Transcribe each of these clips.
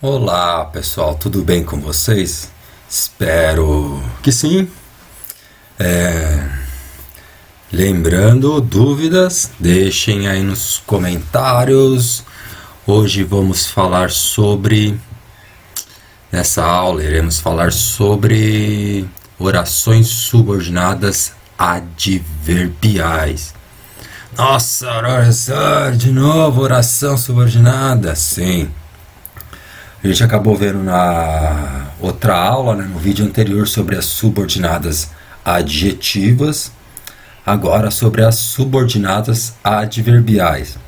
Olá pessoal, tudo bem com vocês? Espero que sim. Lembrando, dúvidas, deixem aí nos comentários. Hoje vamos falar sobre. Nessa aula iremos falar sobre orações subordinadas adverbiais. Nossa, oração, de novo, oração subordinada, sim. A gente acabou vendo na outra aula, no vídeo anterior, sobre as subordinadas adjetivas, agora sobre as subordinadas adverbiais,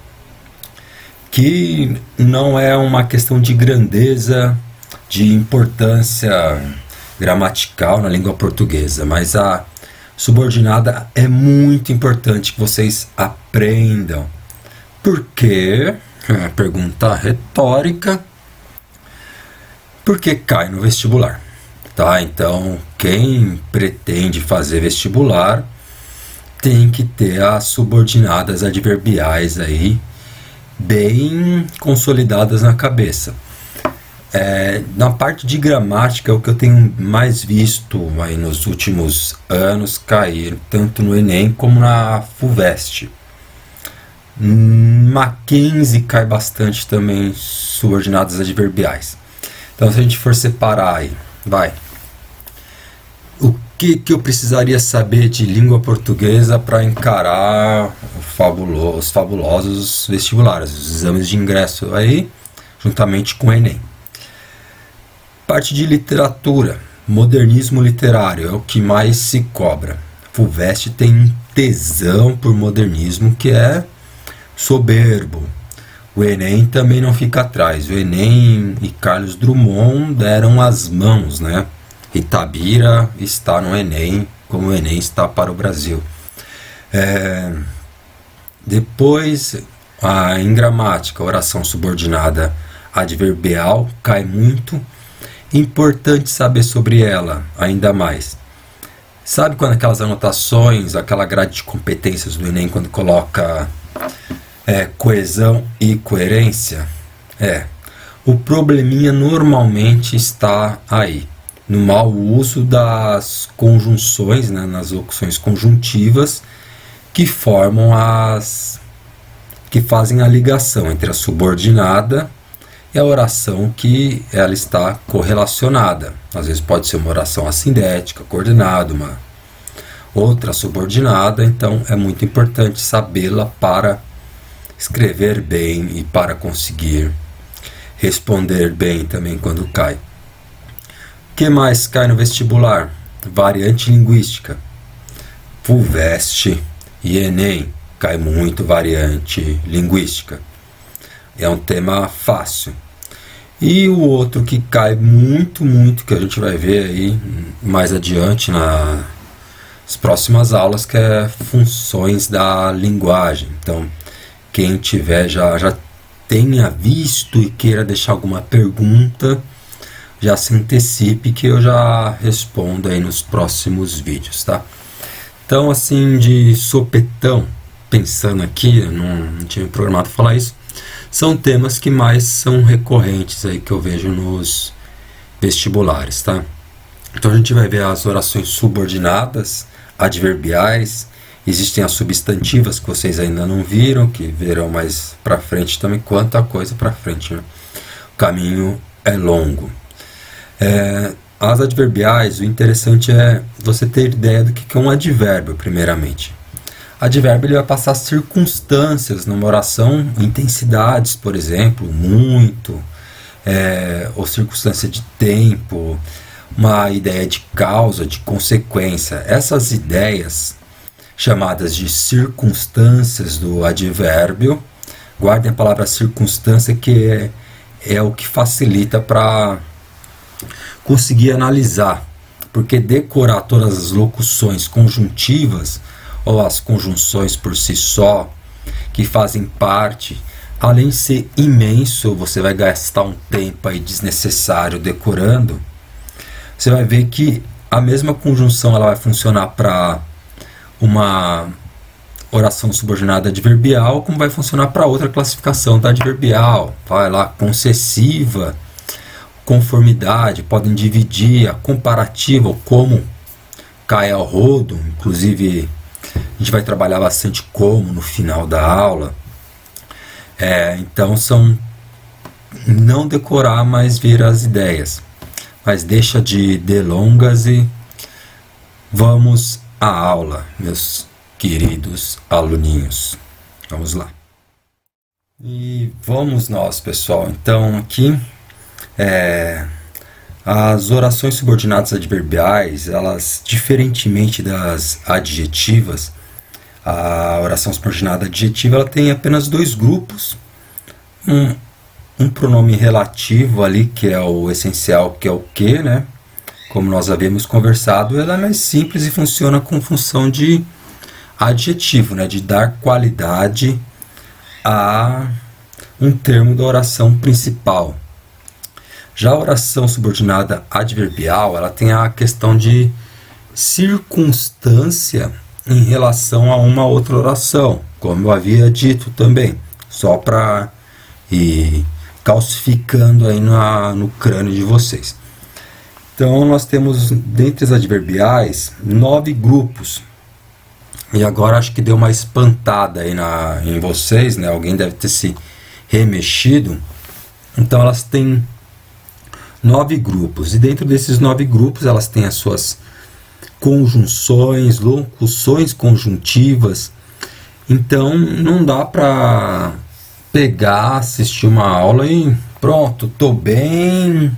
que não é uma questão de grandeza, de importância gramatical na língua portuguesa, mas a subordinada é muito importante que vocês aprendam. Por quê? Pergunta retórica. Porque cai no vestibular, tá? Então, quem pretende fazer vestibular tem que ter as subordinadas adverbiais aí bem consolidadas na cabeça. Na parte de gramática, o que eu tenho mais visto aí nos últimos anos cair, tanto no Enem como na FUVEST. Mackenzie cai bastante também subordinadas adverbiais. Então, se a gente for separar aí, o que eu precisaria saber de língua portuguesa para encarar os fabulosos vestibulares, os exames de ingresso aí, juntamente com o Enem. Parte de literatura, modernismo literário é o que mais se cobra. FUVEST tem um tesão por modernismo que é soberbo. O Enem também não fica atrás. O Enem e Carlos Drummond deram as mãos, né? Itabira está no Enem, como o Enem está para o Brasil. Depois, em gramática, oração subordinada adverbial cai muito. Importante saber sobre ela, ainda mais. Sabe quando aquelas anotações, aquela grade de competências do Enem, quando coloca coesão e coerência? O probleminha normalmente está aí, no mau uso das conjunções, né, nas locuções conjuntivas que fazem a ligação entre a subordinada e a oração que ela está correlacionada. Às vezes pode ser uma oração assindética, coordenada, uma outra subordinada, então é muito importante sabê-la para escrever bem e para conseguir responder bem também quando cai. O que mais cai no vestibular? Variante linguística. FUVEST e Enem cai muito variante linguística. É um tema fácil. E o outro que cai muito, que a gente vai ver aí mais adiante nas próximas aulas, que é funções da linguagem. Então, quem tiver já tenha visto e queira deixar alguma pergunta, já se antecipe que eu já respondo aí nos próximos vídeos, tá? Então, assim, de sopetão, pensando aqui, eu não tinha programado falar isso, são temas que mais são recorrentes aí que eu vejo nos vestibulares, tá? Então a gente vai ver as orações subordinadas, adverbiais. Existem as substantivas que vocês ainda não viram, que verão mais pra frente também. Quanta coisa pra frente, né? O caminho é longo. As adverbiais, o interessante é você ter ideia do que é um advérbio, primeiramente. Advérbio ele vai passar circunstâncias numa oração, intensidades, por exemplo, muito, ou circunstância de tempo, uma ideia de causa, de consequência. Essas ideias chamadas de circunstâncias do advérbio, guardem a palavra circunstância, que é o que facilita para conseguir analisar, porque decorar todas as locuções conjuntivas ou as conjunções por si só, que fazem parte, além de ser imenso, você vai gastar um tempo aí desnecessário decorando. Você vai ver que a mesma conjunção ela vai funcionar para uma oração subordinada adverbial, como vai funcionar para outra classificação da adverbial. Vai lá, concessiva, conformidade, podem dividir a comparativa, como cai ao rodo. Inclusive a gente vai trabalhar bastante como no final da aula. Então são não decorar, mas ver as ideias. Mas deixa de delongas e vamos à aula, meus queridos aluninhos. Vamos lá. E vamos nós, pessoal. Então aqui as orações subordinadas adverbiais, elas, diferentemente das adjetivas, a oração subordinada adjetiva, ela tem apenas dois grupos. Um pronome relativo ali, que é o essencial, que é o que, né? Como nós havíamos conversado, ela é mais simples e funciona com função de adjetivo, né? De dar qualidade a um termo da oração principal. Já a oração subordinada adverbial, ela tem a questão de circunstância em relação a uma outra oração, como eu havia dito também, só para ir calcificando aí no crânio de vocês. Então nós temos, dentre as adverbiais, 9 grupos. E agora acho que deu uma espantada aí em vocês, né? Alguém deve ter se remexido. Então elas têm 9 grupos. E dentro desses 9 grupos elas têm as suas conjunções, locuções conjuntivas. Então não dá para pegar, assistir uma aula e pronto, tô bem,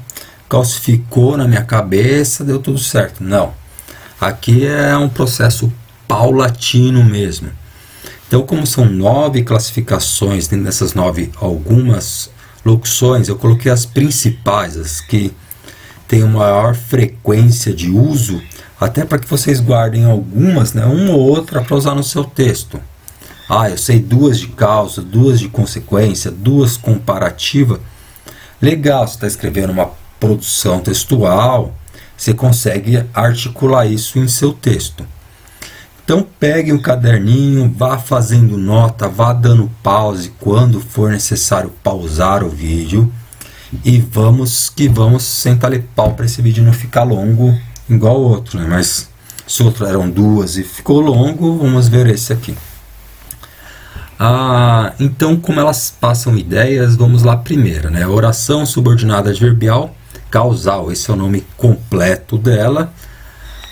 calcificou na minha cabeça, deu tudo certo. Não. Aqui é um processo paulatino mesmo. Então, como são 9 classificações, dentro dessas 9 algumas locuções, eu coloquei as principais, as que têm maior frequência de uso, até para que vocês guardem algumas, né, uma ou outra para usar no seu texto. Eu sei 2 de causa, 2 de consequência, 2 comparativa. Legal, você está escrevendo uma produção textual, você consegue articular isso em seu texto. Então pegue um caderninho, vá fazendo nota, vá dando pause quando for necessário pausar o vídeo. E vamos que vamos, sentar-lhe pau para esse vídeo não ficar longo igual o outro, né? Mas se o outro eram 2 e ficou longo, vamos ver esse aqui. Então, como elas passam ideias, vamos lá primeiro, né? Oração subordinada adverbial causal, esse é o nome completo dela.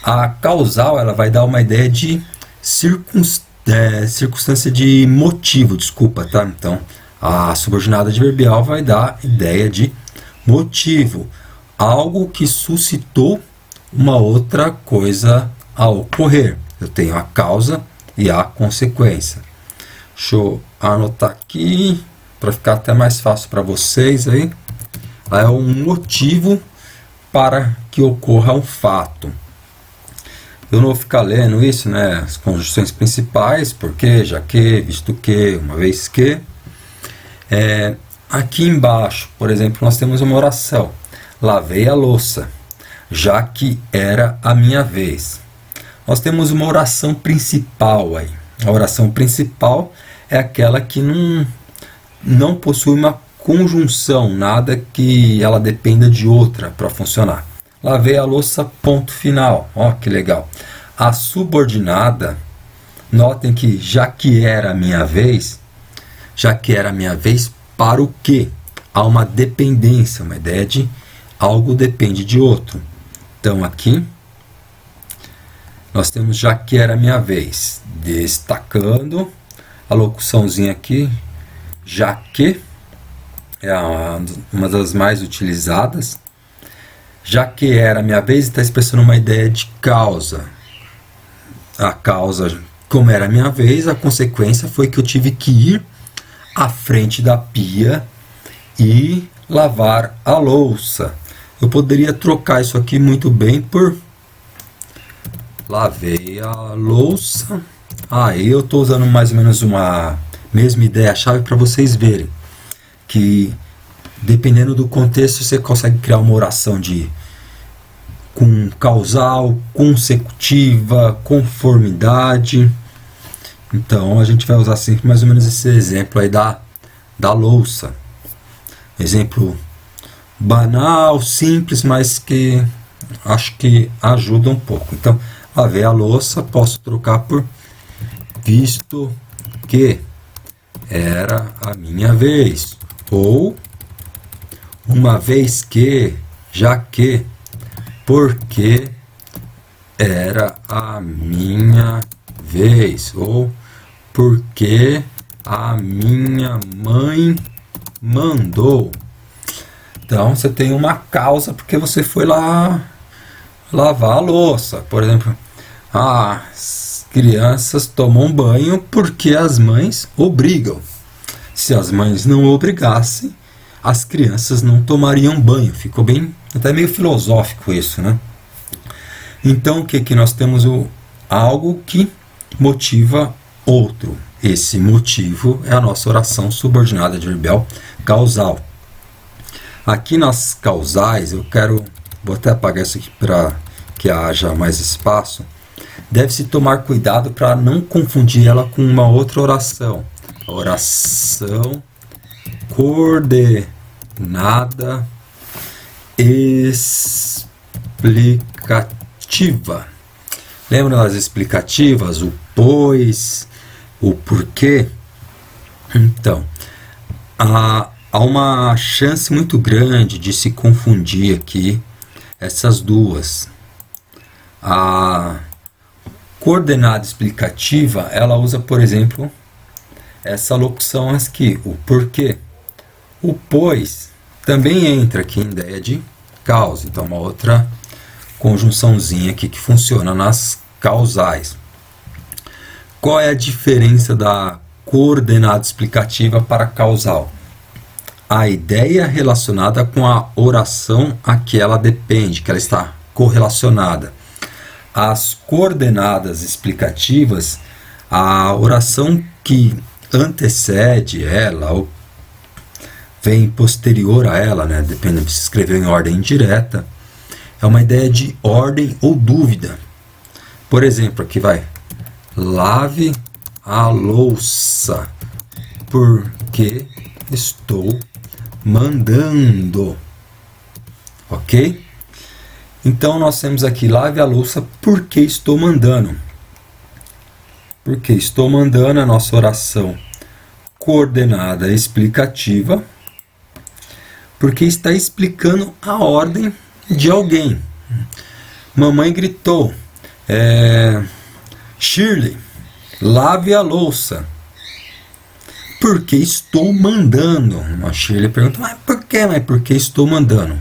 A causal, ela vai dar uma ideia de circunstância de motivo, desculpa, tá? Então, a subordinada adverbial vai dar ideia de motivo, algo que suscitou uma outra coisa a ocorrer. Eu tenho a causa e a consequência. Deixa eu anotar aqui para ficar até mais fácil para vocês aí. É um motivo para que ocorra um fato. Eu não vou ficar lendo isso, né? As conjunções principais, porque, já que, visto que, uma vez que. Aqui embaixo, por exemplo, nós temos uma oração. Lavei a louça, já que era a minha vez. Nós temos uma oração principal aí. A oração principal é aquela que não possui uma conjunção, nada que ela dependa de outra para funcionar. Lavei a louça, ponto final. Ó, que legal. A subordinada, notem que já que era a minha vez, para o quê? Há uma dependência, uma ideia de algo depende de outro. Então aqui nós temos já que era a minha vez, destacando a locuçãozinha aqui, já que é uma das mais utilizadas. Já que era a minha vez, está expressando uma ideia de causa. A causa, como era a minha vez, a consequência foi que eu tive que ir à frente da pia e lavar a louça. Eu poderia trocar isso aqui muito bem por lavei a louça. Aí eu estou usando mais ou menos uma mesma ideia-chave para vocês verem que, dependendo do contexto, você consegue criar uma oração com causal, consecutiva, conformidade. Então a gente vai usar sempre mais ou menos esse exemplo aí da louça. Exemplo banal, simples, mas que acho que ajuda um pouco. Então, lavei a louça, posso trocar por visto que era a minha vez, ou uma vez que, já que, porque era a minha vez, ou porque a minha mãe mandou. Então você tem uma causa porque você foi lá lavar a louça. Por exemplo, as crianças tomam banho porque as mães obrigam. Se as mães não obrigassem, as crianças não tomariam banho. Ficou bem, até meio filosófico isso, né? Então o que nós temos? Algo que motiva outro. Esse motivo é a nossa oração subordinada adverbial causal. Aqui nas causais, vou até apagar isso aqui para que haja mais espaço. Deve-se tomar cuidado para não confundir ela com uma outra oração. A oração coordenada explicativa. Lembra das explicativas? O pois, o porquê? Então, há uma chance muito grande de se confundir aqui essas duas. A coordenada explicativa, ela usa, por exemplo, essa locução aqui, o porquê. O pois também entra aqui em ideia de causa, então uma outra conjunçãozinha aqui que funciona nas causais. Qual é a diferença da coordenada explicativa para causal? A ideia relacionada com a oração a que ela depende, que ela está correlacionada. As coordenadas explicativas, a oração que antecede ela ou vem posterior a ela, né? Depende se escreveu em ordem direta, é uma ideia de ordem ou dúvida. Por exemplo, aqui vai: lave a louça porque estou mandando. Ok? Então nós temos aqui: lave a louça porque estou mandando. Porque estou mandando a nossa oração coordenada explicativa, porque está explicando a ordem de alguém. Mamãe gritou: Shirley, lave a louça porque estou mandando. A Shirley pergunta: mas por quê? Mas porque estou mandando.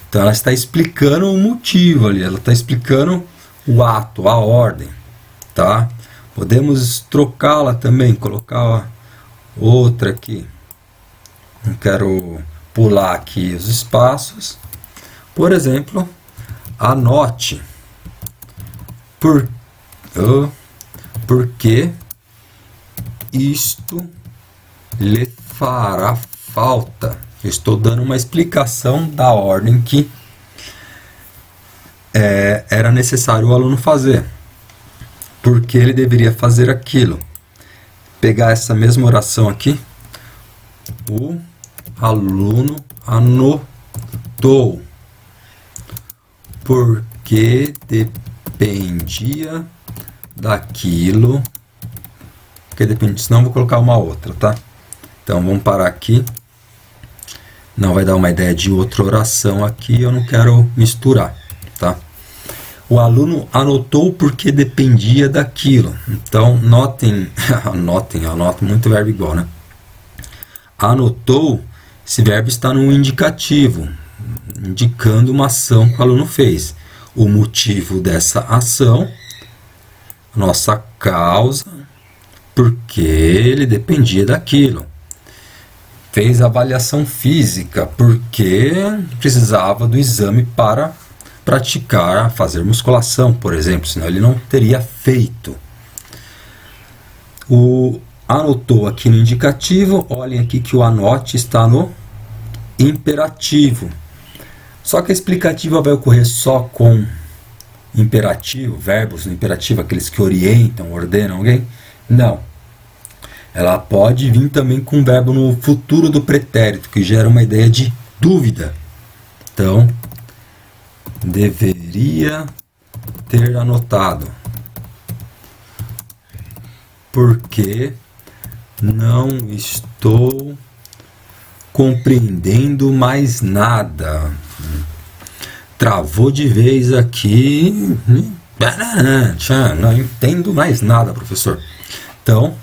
Então ela está explicando o motivo ali, ela está explicando o ato, a ordem, tá? Podemos trocá-la também, colocar outra aqui. Não quero pular aqui os espaços. Por exemplo, anote porque isto lhe fará falta. Eu estou dando uma explicação da ordem que era necessário o aluno fazer, porque ele deveria fazer aquilo. Pegar essa mesma oração aqui, o aluno anotou porque dependia daquilo, porque depende, senão eu vou colocar uma outra, tá? Então vamos parar aqui, não vai dar uma ideia de outra oração aqui, eu não quero misturar, tá? O aluno anotou porque dependia daquilo. Então notem, anotem muito verbo igual, né? Anotou, esse verbo está no indicativo, indicando uma ação que o aluno fez. O motivo dessa ação, nossa causa, porque ele dependia daquilo. Fez avaliação física, porque precisava do exame para praticar, fazer musculação, por exemplo, senão ele não teria feito. O anotou aqui no indicativo, olhem aqui que o anote está no imperativo. Só que a explicativa vai ocorrer só com imperativo, verbos no imperativo, aqueles que orientam, ordenam alguém? Não. Ela pode vir também com verbo no futuro do pretérito, que gera uma ideia de dúvida. Então, deveria ter anotado. Porque não estou compreendendo mais nada. Travou de vez aqui. Não entendo mais nada, professor. Então,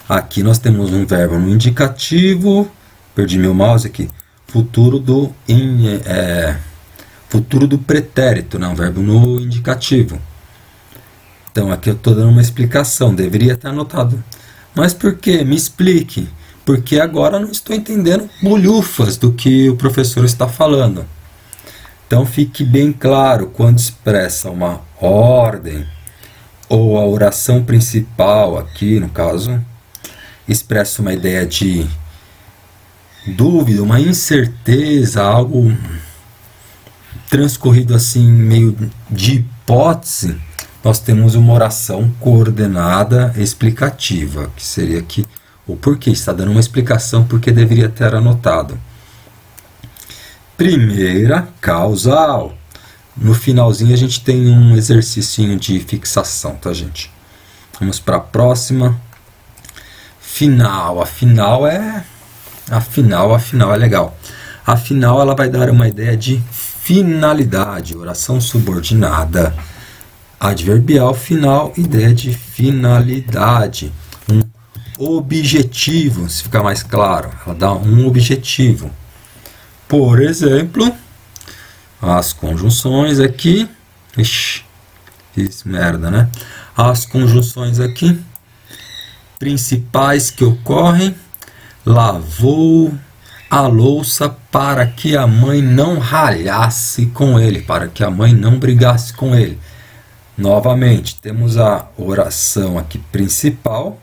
aqui nós temos um verbo no indicativo. Perdi meu mouse aqui. Futuro do pretérito, não, verbo no indicativo. Então aqui eu estou dando uma explicação, deveria estar anotado. Mas por quê? Me explique. Porque agora não estou entendendo bolhufas do que o professor está falando. Então fique bem claro, quando expressa uma ordem, ou a oração principal aqui, no caso, expressa uma ideia de dúvida, uma incerteza, algo transcorrido assim, meio de hipótese, nós temos uma oração coordenada explicativa, que seria aqui o porquê, está dando uma explicação porque deveria ter anotado. Primeira causal. No finalzinho a gente tem um exercício de fixação, tá, gente? Vamos para a próxima. Final. Afinal é legal. Afinal, ela vai dar uma ideia de finalidade, oração subordinada, adverbial final, ideia de finalidade, um objetivo, se ficar mais claro, ela dá um objetivo. Por exemplo, as conjunções aqui, fiz merda, né? As conjunções aqui, principais que ocorrem: lavou a louça para que a mãe não ralhasse com ele, para que a mãe não brigasse com ele. Novamente, temos a oração aqui principal,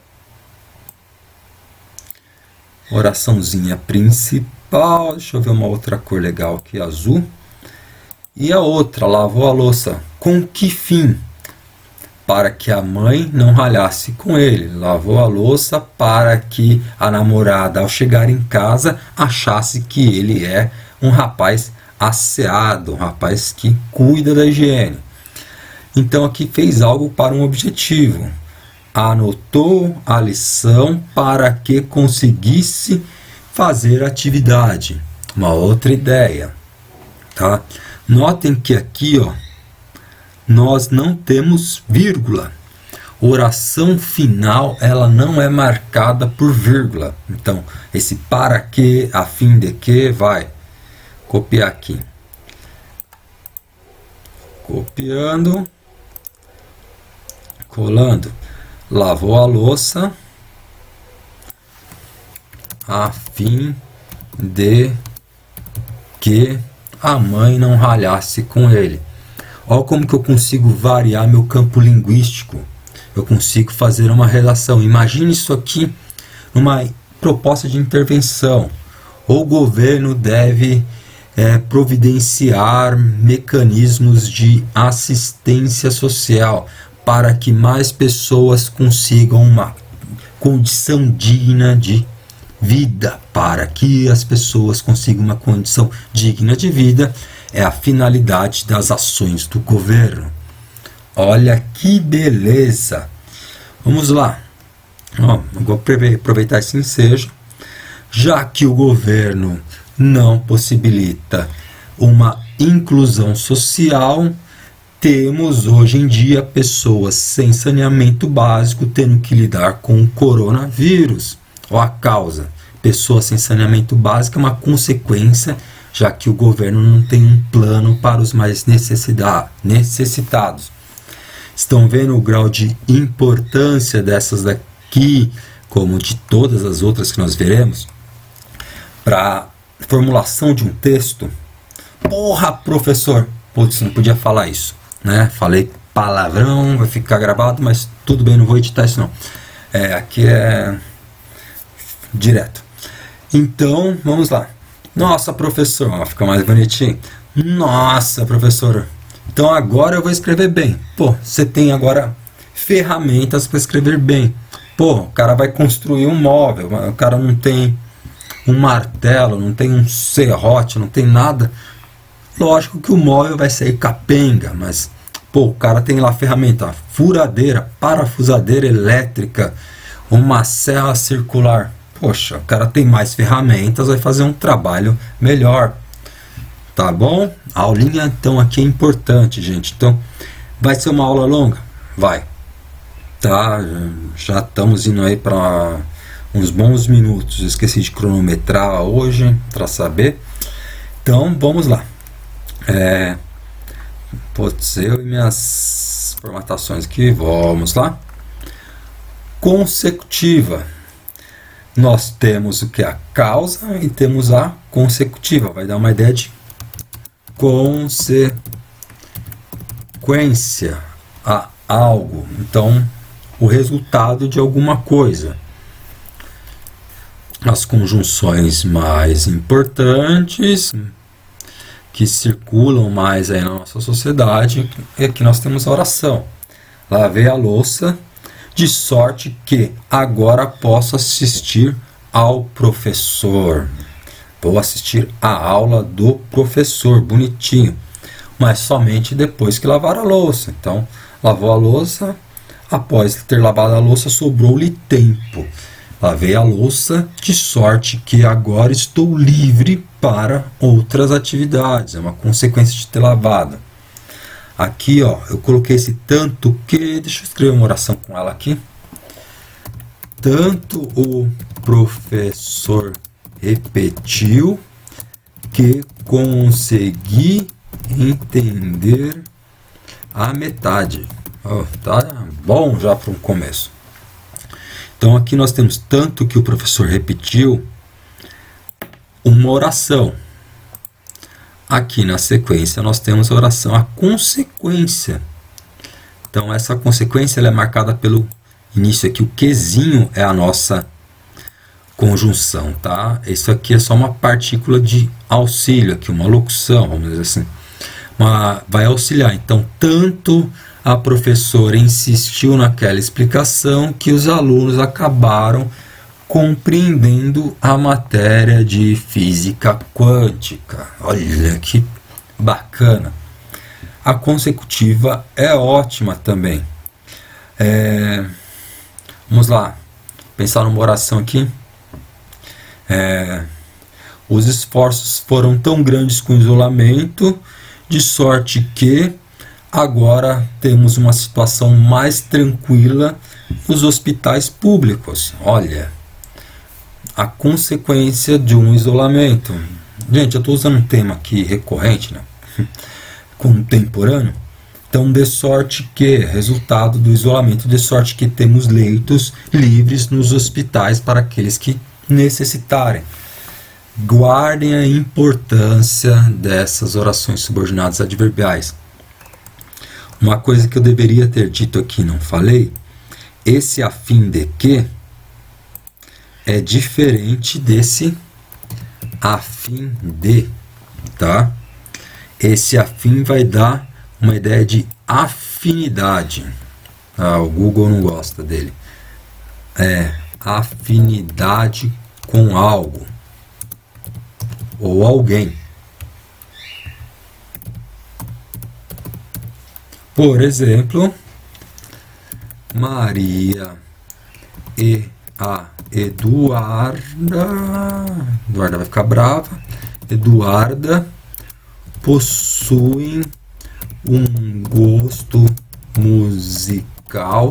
oraçãozinha principal, deixa eu ver uma outra cor legal aqui, azul. E a outra, lavou a louça, com que fim? Para que a mãe não ralhasse com ele. Lavou a louça para que a namorada, ao chegar em casa, achasse que ele é um rapaz asseado, um rapaz que cuida da higiene. Então aqui fez algo para um objetivo. Anotou a lição para que conseguisse fazer a atividade. Uma outra ideia, tá? Notem que aqui, ó, nós não temos vírgula. Oração final, ela não é marcada por vírgula. Então, esse para que, a fim de que, vai copiar aqui. Copiando, colando. Lavou a louça a fim de que a mãe não ralhasse com ele. Olha como que eu consigo variar meu campo linguístico. Eu consigo fazer uma relação. Imagine isso aqui numa proposta de intervenção. O governo deve providenciar mecanismos de assistência social para que mais pessoas consigam uma condição digna de vida. Para que as pessoas consigam uma condição digna de vida é a finalidade das ações do governo. Olha que beleza! Vamos lá. Vou aproveitar esse ensejo. Já que o governo não possibilita uma inclusão social, temos hoje em dia pessoas sem saneamento básico tendo que lidar com o coronavírus. Olha a causa. Pessoas sem saneamento básico é uma consequência, já que o governo não tem um plano para os mais necessitados. Estão vendo o grau de importância dessas daqui, como de todas as outras que nós veremos, para formulação de um texto? Porra, professor! Putz, não podia falar isso, né? Falei palavrão, vai ficar gravado, mas tudo bem, não vou editar isso não. Aqui é direto. Então, vamos lá. Nossa, professor, ó, fica mais bonitinho. Nossa, professor, então agora eu vou escrever bem. Pô, você tem agora ferramentas para escrever bem. Pô, o cara vai construir um móvel, o cara não tem um martelo, não tem um serrote, não tem nada. Lógico que o móvel vai sair capenga, mas pô, o cara tem lá a ferramenta furadeira, parafusadeira elétrica, uma serra circular. Poxa, o cara tem mais ferramentas, vai fazer um trabalho melhor. Tá bom? A aulinha então aqui é importante, gente. Então, vai ser uma aula longa? Vai. Tá? Já estamos indo aí para uns bons minutos. Esqueci de cronometrar hoje para saber. Então, vamos lá. Pode ser eu e minhas formatações aqui. Vamos lá. Consecutiva. Nós temos o que é a causa e temos a consecutiva. Vai dar uma ideia de consequência a algo. Então, o resultado de alguma coisa. As conjunções mais importantes que circulam mais aí na nossa sociedade é que nós temos a oração. Lavei a louça de sorte que agora posso assistir ao professor. Vou assistir a aula do professor, bonitinho, mas somente depois que lavar a louça. Então, lavou a louça, após ter lavado a louça, sobrou-lhe tempo. Lavei a louça de sorte que agora estou livre para outras atividades. É uma consequência de ter lavado. Aqui, ó, eu coloquei esse tanto que... Deixa eu escrever uma oração com ela aqui. Tanto o professor repetiu que consegui entender a metade. Oh, tá bom já para um começo. Então aqui nós temos tanto que o professor repetiu uma oração. Aqui na sequência nós temos a oração, a consequência. Então essa consequência ela é marcada pelo início aqui, o quezinho é a nossa conjunção, tá? Isso aqui é só uma partícula de auxílio, aqui uma locução, vamos dizer assim. Vai auxiliar. Então, tanto a professora insistiu naquela explicação que os alunos acabaram compreendendo a matéria de física quântica. Olha que bacana. A consecutiva é ótima também. Vamos lá, pensar numa oração aqui. Os esforços foram tão grandes com o isolamento, de sorte que agora temos uma situação mais tranquila nos hospitais públicos. Olha, a consequência de um isolamento. Gente, eu estou usando um tema aqui recorrente, né? Contemporâneo. Então, de sorte que, resultado do isolamento, de sorte que temos leitos livres nos hospitais para aqueles que necessitarem. Guardem a importância dessas orações subordinadas adverbiais. Uma coisa que eu deveria ter dito aqui e não falei, esse a fim de que é diferente desse a fim de, tá? Esse a fim vai dar uma ideia de afinidade. O Google não gosta dele. Afinidade com algo ou alguém. Por exemplo, Maria e a Eduarda vai ficar brava. Eduarda possuem um gosto musical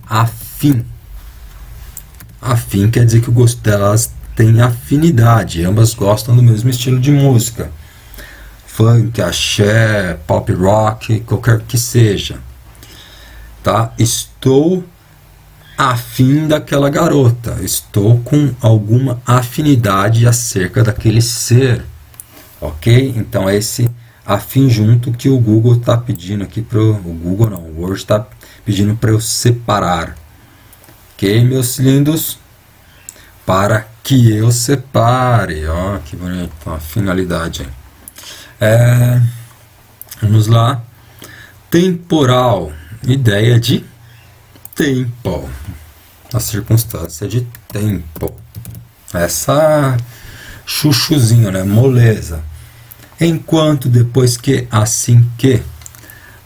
afim. Afim quer dizer que o gosto delas tem afinidade, ambas gostam do mesmo estilo de música. Funk, axé, pop rock, qualquer que seja. Tá? Estou afim daquela garota. Estou com alguma afinidade acerca daquele ser. Ok? Então é esse afim junto que o Google está pedindo aqui para o Google não, o Word está pedindo para eu separar. Ok, meus lindos? Para que eu separe. Ó, que bonito, a finalidade. Vamos lá. Temporal. Ideia de tempo. A circunstância de tempo. Essa chuchuzinho, né? Moleza. Enquanto depois que, assim que,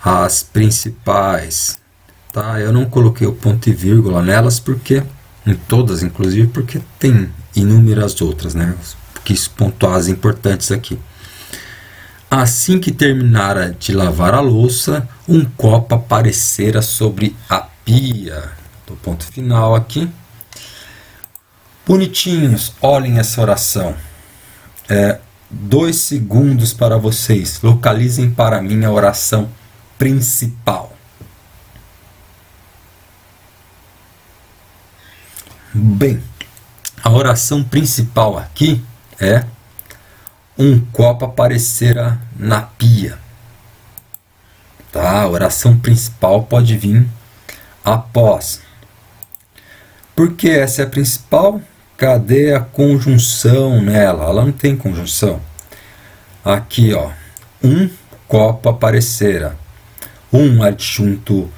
as principais, tá? Eu não coloquei o ponto e vírgula nelas porque, em todas inclusive, porque tem inúmeras outras, né? Quis pontuar as importantes aqui. Assim que terminara de lavar a louça, um copo aparecera sobre a pia. Do ponto final aqui. Bonitinhos, olhem essa oração. 2 segundos para vocês. Localizem para mim a oração principal. Bem, a oração principal aqui é: um copo aparecera na pia. Tá? A oração principal pode vir após. Por que essa é a principal? Cadê a conjunção nela? Ela não tem conjunção. Aqui, ó. Um copo aparecera. Um adjunto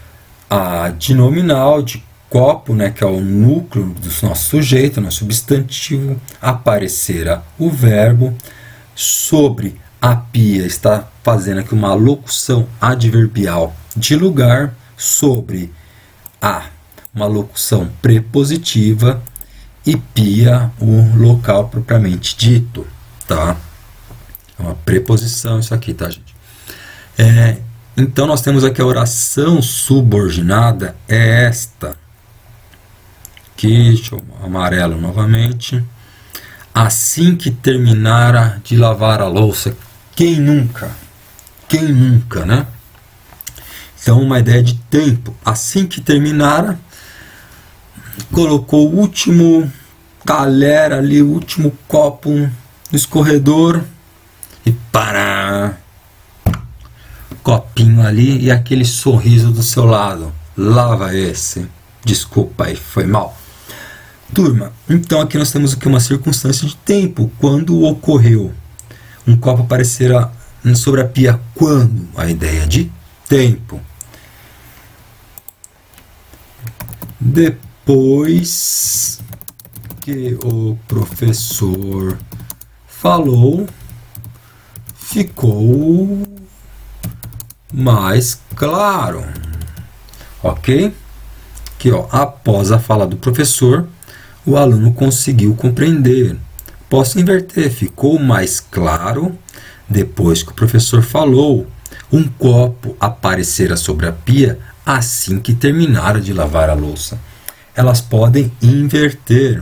adnominal de copo, né, que é o núcleo do nosso sujeito, nosso substantivo. Aparecera o verbo. Sobre a pia está fazendo aqui uma locução adverbial de lugar. Sobre uma locução prepositiva. E pia, o local propriamente dito, tá? É uma preposição isso aqui, tá, gente? Então, nós temos aqui a oração subordinada, é esta. Aqui, deixa eu amarelo novamente. Assim que terminara de lavar a louça. Quem nunca? Quem nunca, né? Então, uma ideia de tempo. Assim que terminara, colocou o último talher ali, o último copo no escorredor e pará, copinho ali e aquele sorriso do seu lado. Lava esse. Desculpa aí, foi mal. Turma, então aqui nós temos aqui uma circunstância de tempo. Quando ocorreu? Um copo aparecerá sobre a pia. Quando? A ideia de tempo. Depois que o professor falou, ficou mais claro. Ok? Aqui, ó, após a fala do professor, o aluno conseguiu compreender. Posso inverter. Ficou mais claro depois que o professor falou. Um copo aparecera sobre a pia assim que terminaram de lavar a louça. Elas podem inverter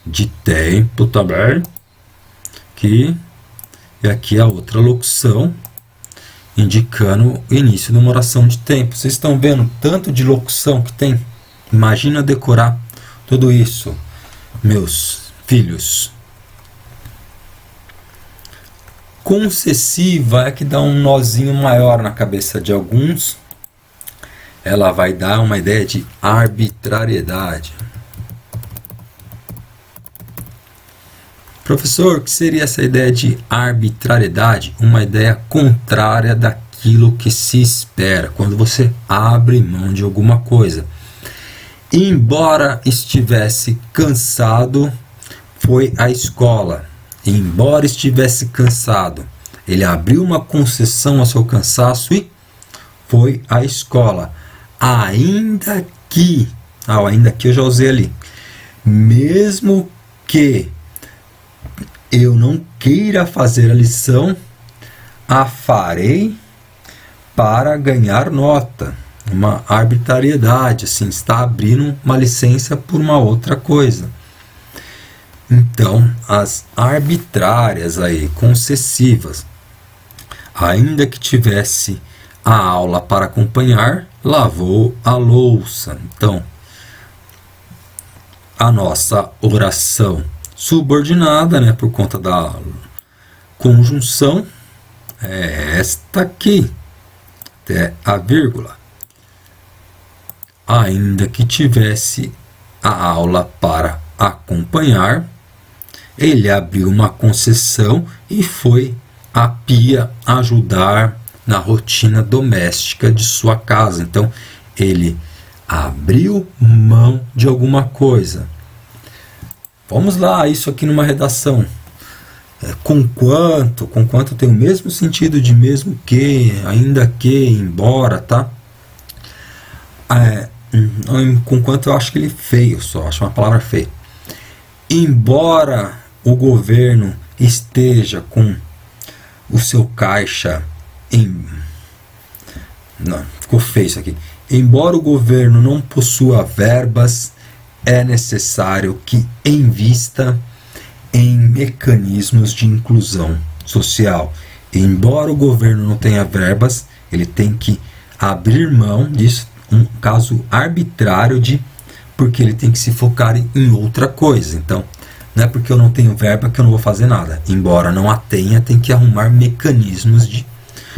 de tempo também. E aqui a outra locução indicando o início de uma oração de tempo. Vocês estão vendo tanto de locução que tem? Imagina decorar tudo isso, meus filhos. Concessiva é que dá um nozinho maior na cabeça de alguns. Ela vai dar uma ideia de arbitrariedade. Professor, o que seria essa ideia de arbitrariedade? Uma ideia contrária daquilo que se espera, quando você abre mão de alguma coisa. Embora estivesse cansado, foi à escola. Embora estivesse cansado, ele abriu uma concessão ao seu cansaço e foi à escola. Ainda que eu já usei ali. Mesmo que eu não queira fazer a lição, a farei para ganhar nota. Uma arbitrariedade, assim, está abrindo uma licença por uma outra coisa. Então, as arbitrárias aí, concessivas, ainda que tivesse a aula para acompanhar, lavou a louça. Então, a nossa oração subordinada, né, por conta da conjunção, é esta aqui, até a vírgula. Ainda que tivesse a aula para acompanhar, ele abriu uma concessão e foi à pia ajudar na rotina doméstica de sua casa. Então, ele abriu mão de alguma coisa. Vamos lá, isso aqui numa redação. conquanto tem o mesmo sentido de mesmo que, ainda que, embora, tá? Conquanto eu acho que ele é feio só, acho uma palavra feia. Embora o governo esteja com o seu caixa em... Não, ficou feio isso aqui. Embora o governo não possua verbas, é necessário que invista em mecanismos de inclusão social. Embora o governo não tenha verbas, ele tem que abrir mão disso, um caso arbitrário porque ele tem que se focar em outra coisa. Então, não é porque eu não tenho verba que eu não vou fazer nada. Embora não a tenha, tem que arrumar mecanismos de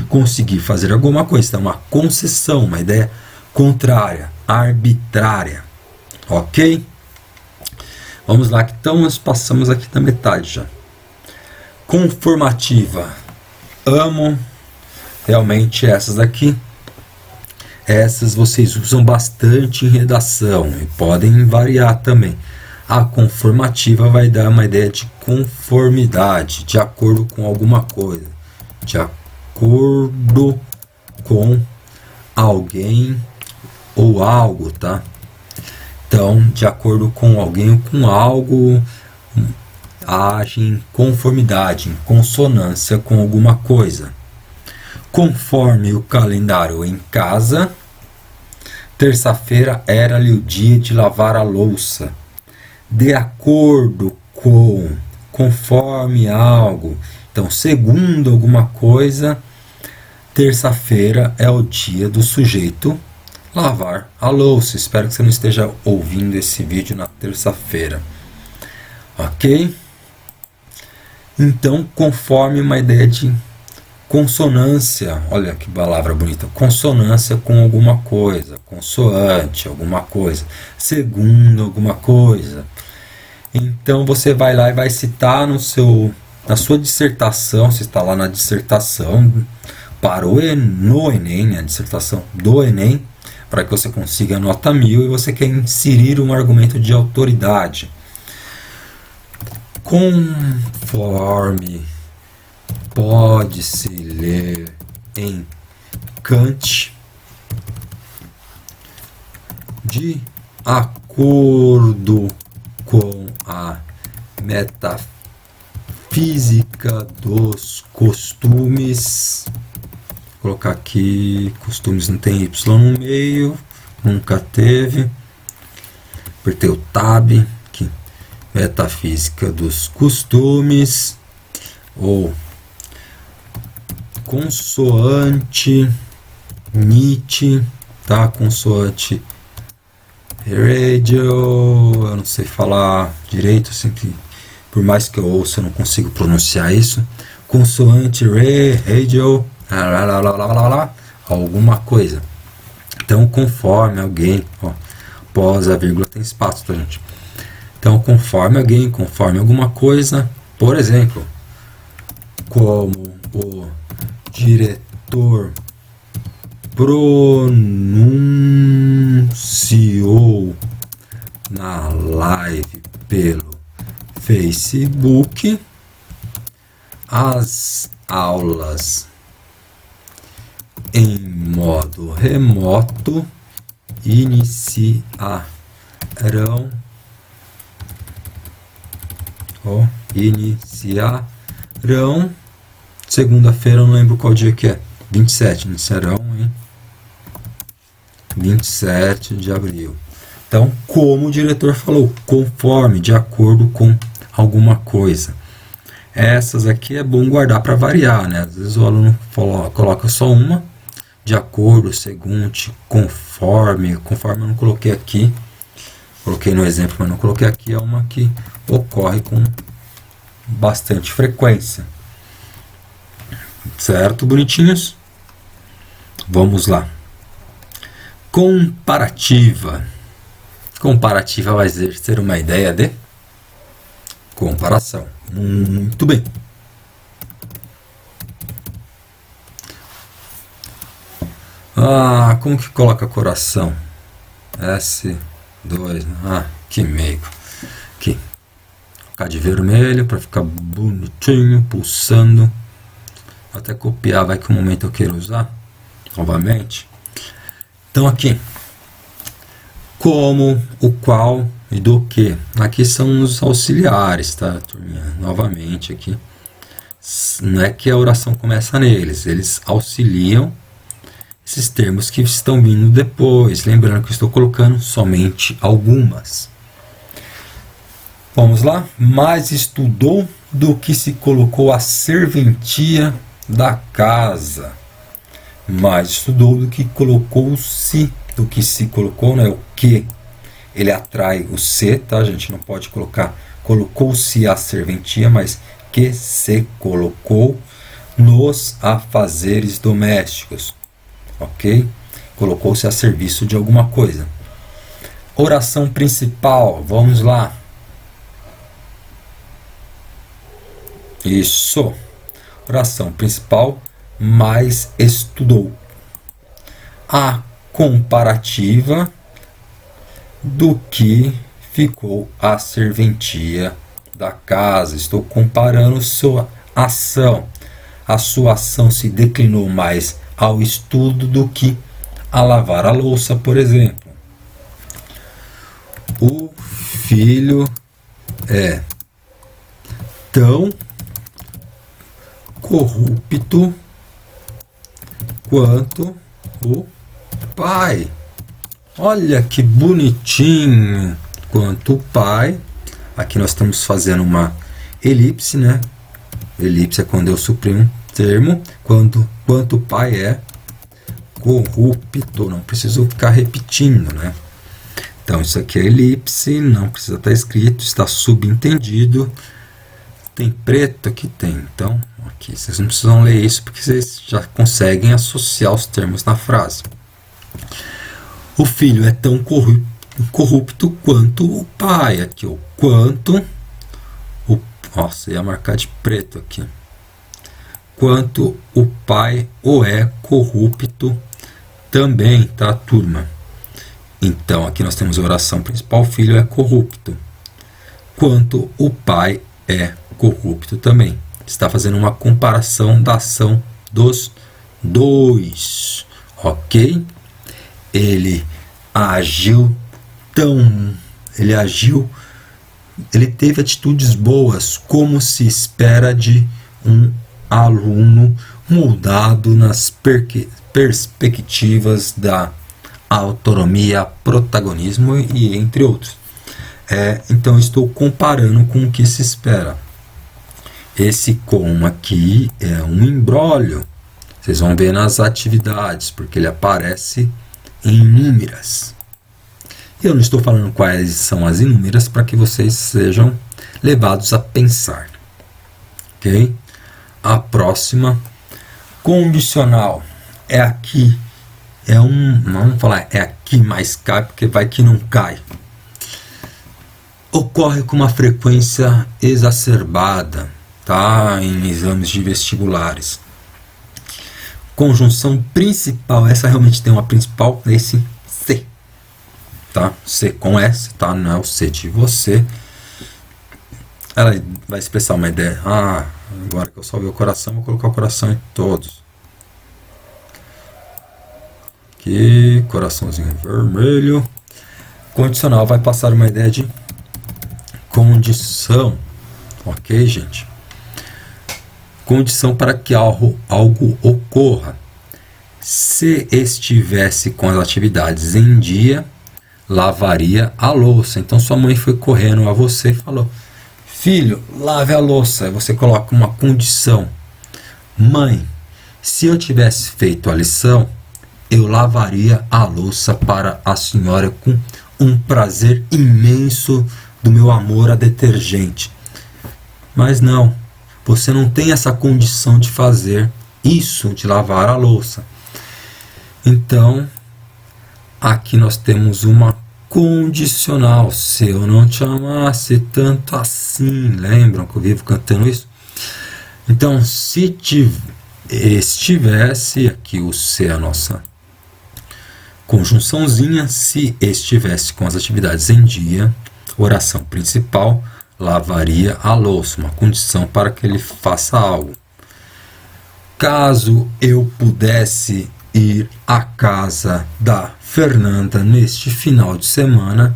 conseguir fazer alguma coisa. Então, uma concessão, uma ideia contrária, arbitrária. Ok? Vamos lá, então nós passamos aqui da metade já. Conformativa. Amo realmente essas daqui. Essas vocês usam bastante em redação e podem variar também. A conformativa vai dar uma ideia de conformidade, de acordo com alguma coisa, de acordo com alguém ou algo, tá? Então, de acordo com alguém ou com algo, age em conformidade, em consonância com alguma coisa. Conforme o calendário em casa, terça-feira era-lhe o dia de lavar a louça. De acordo com, conforme algo. Então, segundo alguma coisa, terça-feira é o dia do sujeito lavar a louça. Espero que você não esteja ouvindo esse vídeo na terça-feira. Ok? Então, conforme uma ideia de consonância, olha que palavra bonita, consonância com alguma coisa, consoante, alguma coisa, segundo alguma coisa. Então você vai lá e vai citar na sua dissertação, se está lá na dissertação para no Enem, né, a dissertação do Enem, para que você consiga a nota 1000 e você quer inserir um argumento de autoridade. Conforme pode-se ler em Kant, de acordo com a metafísica dos costumes, vou colocar aqui, costumes não tem Y no meio, nunca teve, apertei o Tab, aqui, metafísica dos costumes, ou consoante Nietzsche, tá? Consoante Radio, eu não sei falar direito, assim, que por mais que eu ouça eu não consigo pronunciar isso. Consoante Radio, alguma coisa. Então, conforme alguém, ó, após a vírgula tem espaço, tá, gente? Então, conforme alguém, conforme alguma coisa, por exemplo, como o diretor pronunciou na live pelo Facebook, as aulas em modo remoto iniciarão segunda-feira, eu não lembro qual dia que é, 27, iniciarão em 27 de abril. Então, como o diretor falou, conforme, de acordo com alguma coisa. Essas aqui é bom guardar para variar, né? Às vezes o aluno coloca só uma, de acordo, segundo, conforme eu não coloquei aqui, coloquei no exemplo, mas não coloquei aqui, é uma que ocorre com bastante frequência. Certo, bonitinhos? Vamos lá. Comparativa. Comparativa vai ser uma ideia de comparação. Muito bem. Como que coloca coração? S2. Que meigo. Aqui. marcar de vermelho para ficar bonitinho, pulsando. Vou até copiar, vai que um momento eu queira usar novamente. Então aqui, como, o qual e do que. Aqui são os auxiliares, tá, turminha? Novamente aqui. Não é que a oração começa neles, eles auxiliam esses termos que estão vindo depois. Lembrando que eu estou colocando somente algumas. Vamos lá? Mais estudou do que se colocou a serventia da casa. Mais estudou do que colocou-se, do que se colocou, né? O que ele atrai o se, tá, gente? Não pode colocar colocou-se a serventia, mas que se colocou nos afazeres domésticos, ok? Colocou-se a serviço de alguma coisa. Oração principal, vamos lá. Isso. Oração principal, mais estudou. A comparativa do que ficou a serventia da casa. Estou comparando sua ação. A sua ação se declinou mais ao estudo do que a lavar a louça, por exemplo. O filho é tão corrupto quanto o pai. Olha que bonitinho. Quanto o pai. Aqui nós estamos fazendo uma elipse, né? Elipse é quando eu suprimo um termo. Quanto o pai é corrupto. Não preciso ficar repetindo, né? Então isso aqui é elipse. Não precisa estar escrito. Está subentendido. Tem preto aqui? Tem. Então aqui vocês não precisam ler isso porque vocês já conseguem associar os termos na frase. O filho é tão corrupto quanto o pai. Aqui o quanto. Nossa, ia marcar de preto aqui. Quanto o pai o é corrupto também, tá, turma? Então aqui nós temos a oração principal. O filho é corrupto quanto o pai é corrupto também. Está fazendo uma comparação da ação dos dois, ok? Ele teve atitudes boas, como se espera de um aluno moldado nas perspectivas da autonomia, protagonismo e entre outros. Então estou comparando com o que se espera. Esse com aqui é um imbróglio. Vocês vão ver nas atividades, porque ele aparece em inúmeras. Eu não estou falando quais são as inúmeras para que vocês sejam levados a pensar. Ok? A próxima, condicional. É aqui. Vamos falar, é aqui, mas cai, porque vai que não cai. Ocorre com uma frequência exacerbada, tá? Em exames de vestibulares. Conjunção principal, essa realmente tem uma principal, esse C, tá? C com S, tá? Não é o C de você. Ela vai expressar uma ideia. Agora que eu salvei o coração, vou colocar o coração em todos. Aqui, coraçãozinho vermelho. Condicional vai passar uma ideia de condição, ok, gente? Condição para que algo ocorra. Se estivesse com as atividades em dia, lavaria a louça. Então sua mãe foi correndo a você e falou: filho, lave a louça. Aí você coloca uma condição: mãe, se eu tivesse feito a lição, eu lavaria a louça para a senhora com um prazer imenso do meu amor a detergente. Mas não, você não tem essa condição de fazer isso, de lavar a louça. Então, aqui nós temos uma condicional. Se eu não te amasse tanto assim. Lembram que eu vivo cantando isso? Então, se estivesse, aqui o C é a nossa conjunçãozinha, se estivesse com as atividades em dia, oração principal, lavaria a louça, uma condição para que ele faça algo. Caso eu pudesse ir à casa da Fernanda neste final de semana,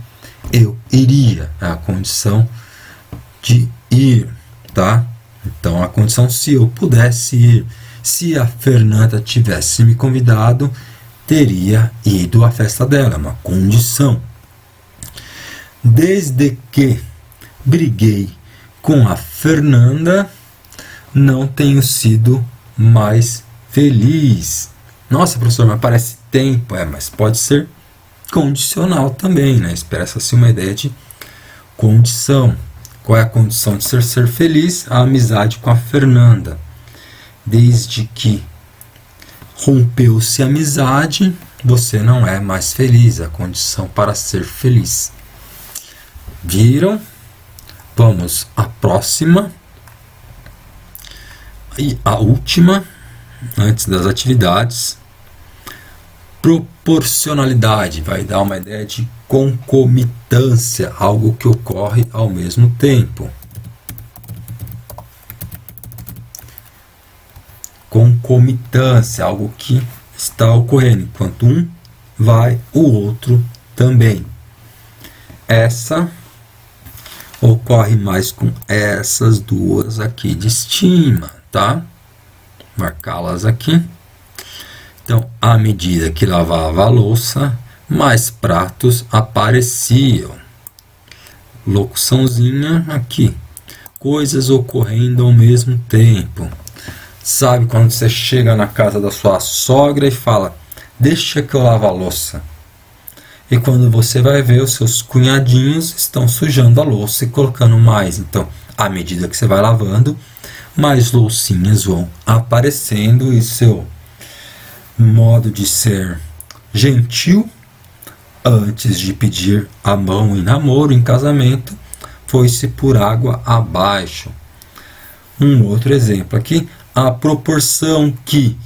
eu iria. É a condição de ir, tá? Então, a condição se eu pudesse ir. Se a Fernanda tivesse me convidado, teria ido à festa dela, uma condição. Desde que briguei com a Fernanda, não tenho sido mais feliz. Nossa, professor, mas parece tempo. Mas pode ser condicional também, né? Expressa-se uma ideia de condição. Qual é a condição de ser feliz? A amizade com a Fernanda. Desde que rompeu-se a amizade, você não é mais feliz. A condição para ser feliz. Viram? Vamos à próxima. E a última, antes das atividades. Proporcionalidade vai dar uma ideia de concomitância, algo que ocorre ao mesmo tempo. Concomitância, algo que está ocorrendo. Enquanto um vai, o outro também. Essa ocorre mais com essas duas aqui de cima, tá? Marcá-las aqui. Então, à medida que lavava a louça, mais pratos apareciam. Locuçãozinha aqui. Coisas ocorrendo ao mesmo tempo. Sabe quando você chega na casa da sua sogra e fala: deixa que eu lavo a louça. E quando você vai ver, os seus cunhadinhos estão sujando a louça e colocando mais. Então, à medida que você vai lavando, mais loucinhas vão aparecendo e seu modo de ser gentil antes de pedir a mão em namoro, em casamento, foi-se por água abaixo. Um outro exemplo aqui, a proporção que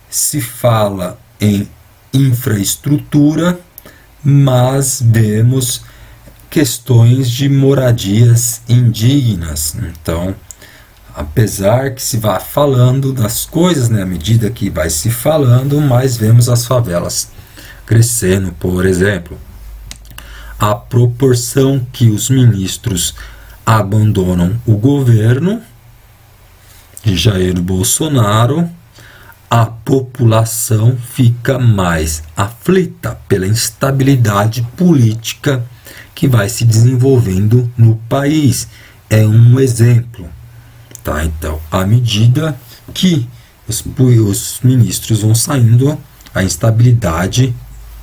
se fala em infraestrutura, mas vemos questões de moradias indignas. Então, apesar que se vá falando das coisas, né, à medida que vai se falando, mais vemos as favelas crescendo, por exemplo. A proporção que os ministros abandonam o governo de Jair Bolsonaro, a população fica mais aflita pela instabilidade política que vai se desenvolvendo no país. É um exemplo. Tá? Então, à medida que os ministros vão saindo, a instabilidade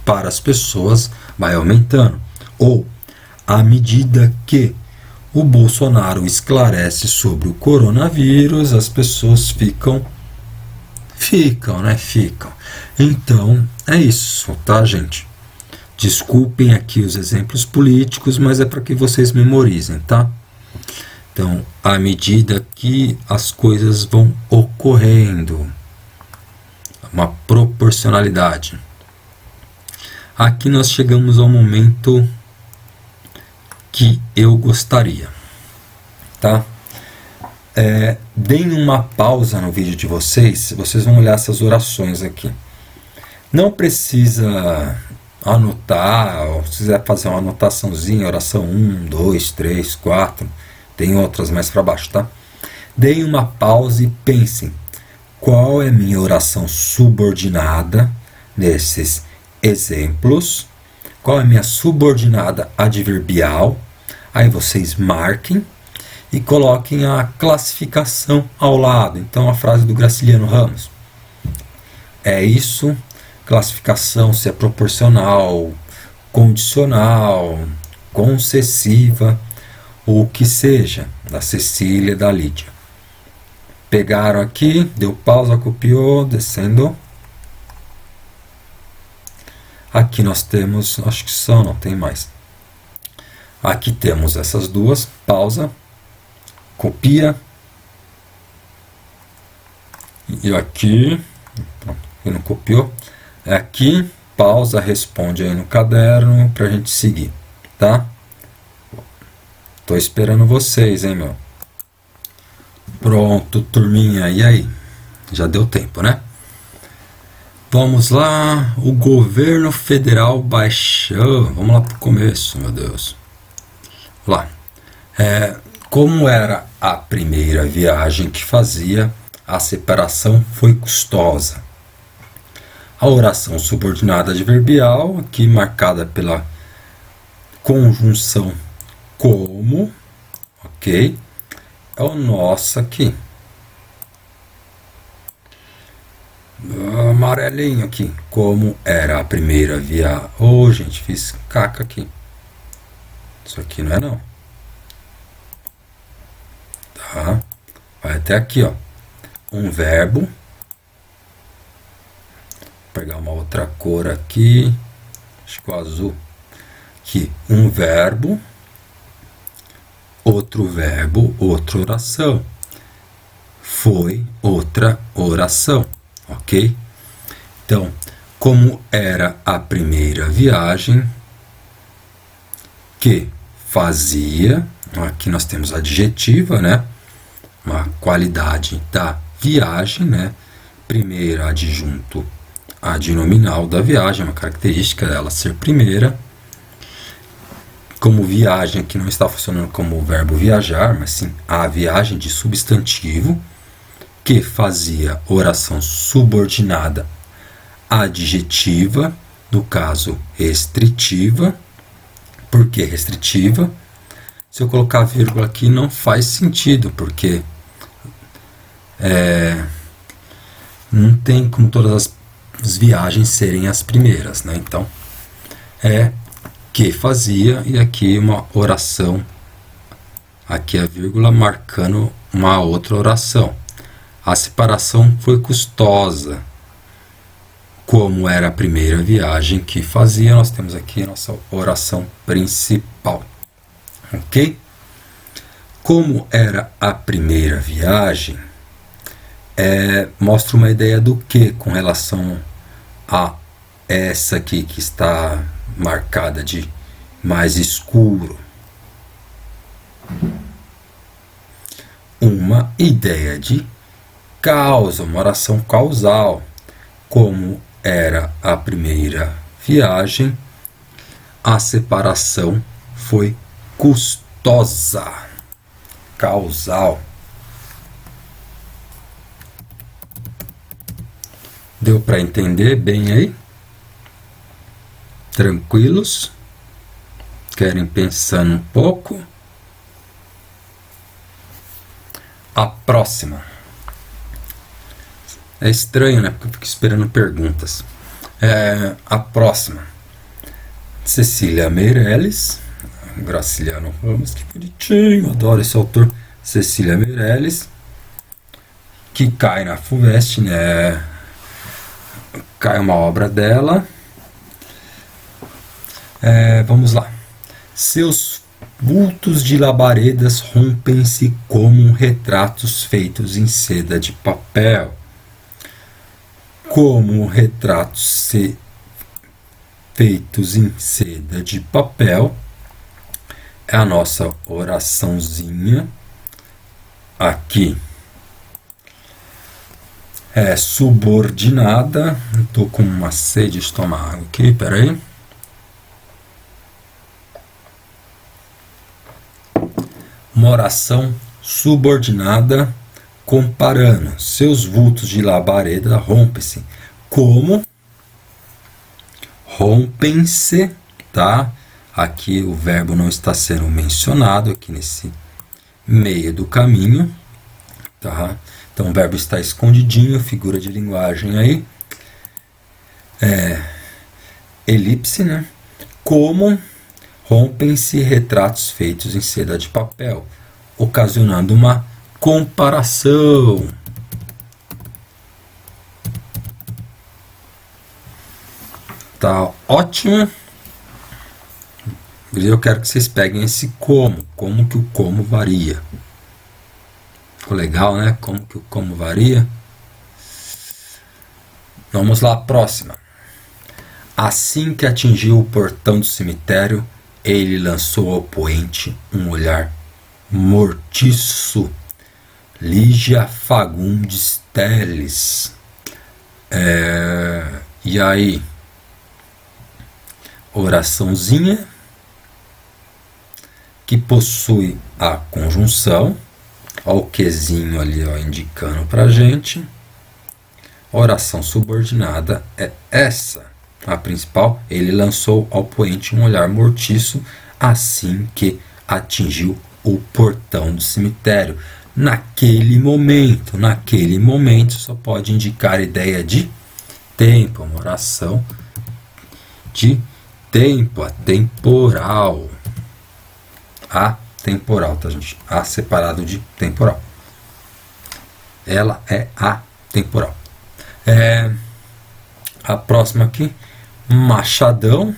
para as pessoas vai aumentando. Ou, à medida que o Bolsonaro esclarece sobre o coronavírus, as pessoas ficam. Então, é isso, tá, gente? Desculpem aqui os exemplos políticos, mas é para que vocês memorizem, tá? Então, à medida que as coisas vão ocorrendo, uma proporcionalidade. Aqui nós chegamos ao momento que eu gostaria, tá? Deem uma pausa no vídeo de vocês vão olhar essas orações aqui. Não precisa anotar, ou se quiser fazer uma anotaçãozinha, oração 1, 2, 3, 4, tem outras mais para baixo, tá? Deem uma pausa e pensem, qual é a minha oração subordinada nesses exemplos? Qual é a minha subordinada adverbial? Aí vocês marquem e coloquem a classificação ao lado. Então, a frase do Graciliano Ramos. É isso, classificação se é proporcional, condicional, concessiva, ou o que seja, da Cecília, da Lídia. Pegaram aqui, deu pausa, copiou, descendo. Aqui nós temos, acho que só, não tem mais. Aqui temos essas duas, pausa, copia. E aqui, não copiou. Aqui, pausa, responde aí no caderno para a gente seguir, tá? tô esperando vocês, hein, meu? Pronto, turminha, e aí? Já deu tempo, né? Vamos lá, o governo federal baixou. Vamos lá pro começo, meu Deus. Lá. Como era a primeira viagem que fazia, a separação foi custosa. A oração subordinada adverbial, aqui marcada pela conjunção como, ok? É o nosso aqui. Amarelinho aqui. Como era a primeira viagem. Oh, gente, fiz caca aqui. Isso aqui não é não. Tá? Vai até aqui, ó. Um verbo. Vou pegar uma outra cor aqui. Acho que o azul. Aqui, um verbo. Outro verbo, outra oração. Foi outra oração. Ok? Então, como era a primeira viagem que fazia, aqui nós temos adjetiva, né? Uma qualidade da viagem, né? Primeira adjunto adnominal da viagem, uma característica dela ser primeira. Como viagem aqui não está funcionando como o verbo viajar, mas sim a viagem de substantivo que fazia oração subordinada adjetiva, no caso restritiva. Por que restritiva? Se eu colocar vírgula aqui não faz sentido, porque não tem como todas as viagens serem as primeiras, né? Então, que fazia, e aqui uma oração, aqui a vírgula marcando uma outra oração. A separação foi custosa. Como era a primeira viagem que fazia, nós temos aqui a nossa oração principal. Ok? Como era a primeira viagem, mostra uma ideia do que com relação a essa aqui que está marcada de mais escuro. Uma ideia de causa, uma oração causal. Como era a primeira viagem, a separação foi custosa. Causal. Deu para entender bem aí? Tranquilos? Querem pensar um pouco? A próxima. É estranho, né? Porque eu fico esperando perguntas. A próxima. Cecília Meirelles. Graciliano Ramos, que bonitinho. Adoro esse autor. Cecília Meirelles. Que cai na FUVEST, né? Cai uma obra dela. Vamos lá. Seus vultos de labaredas rompem-se como retratos feitos em seda de papel. Como retratos feitos em seda de papel, é a nossa oraçãozinha aqui. Subordinada. Estou com uma sede de tomar água aqui, peraí. Uma oração subordinada comparando. Seus vultos de labareda rompem-se. Como? Rompem-se, tá? Aqui o verbo não está sendo mencionado aqui nesse meio do caminho, tá? Então o verbo está escondidinho, figura de linguagem aí. Elipse, né? Como rompem-se retratos feitos em seda de papel, ocasionando uma comparação. Tá ótimo. Eu quero que vocês peguem esse como que o como varia. Ficou legal, né? Como que o como varia. Vamos lá, próxima. Assim que atingiu o portão do cemitério, ele lançou ao poente um olhar Mortiço, Lígia Fagundes Teles. E aí, oraçãozinha que possui a conjunção, ó, o quezinho ali, ó, indicando pra gente. A oração subordinada é essa, a principal. Ele lançou ao poente um olhar mortiço assim que atingiu o portão do cemitério. Naquele momento só pode indicar a ideia de tempo, uma oração de tempo, atemporal. Atemporal, tá, gente? A separado de temporal. Ela é atemporal. A próxima aqui, Machadão.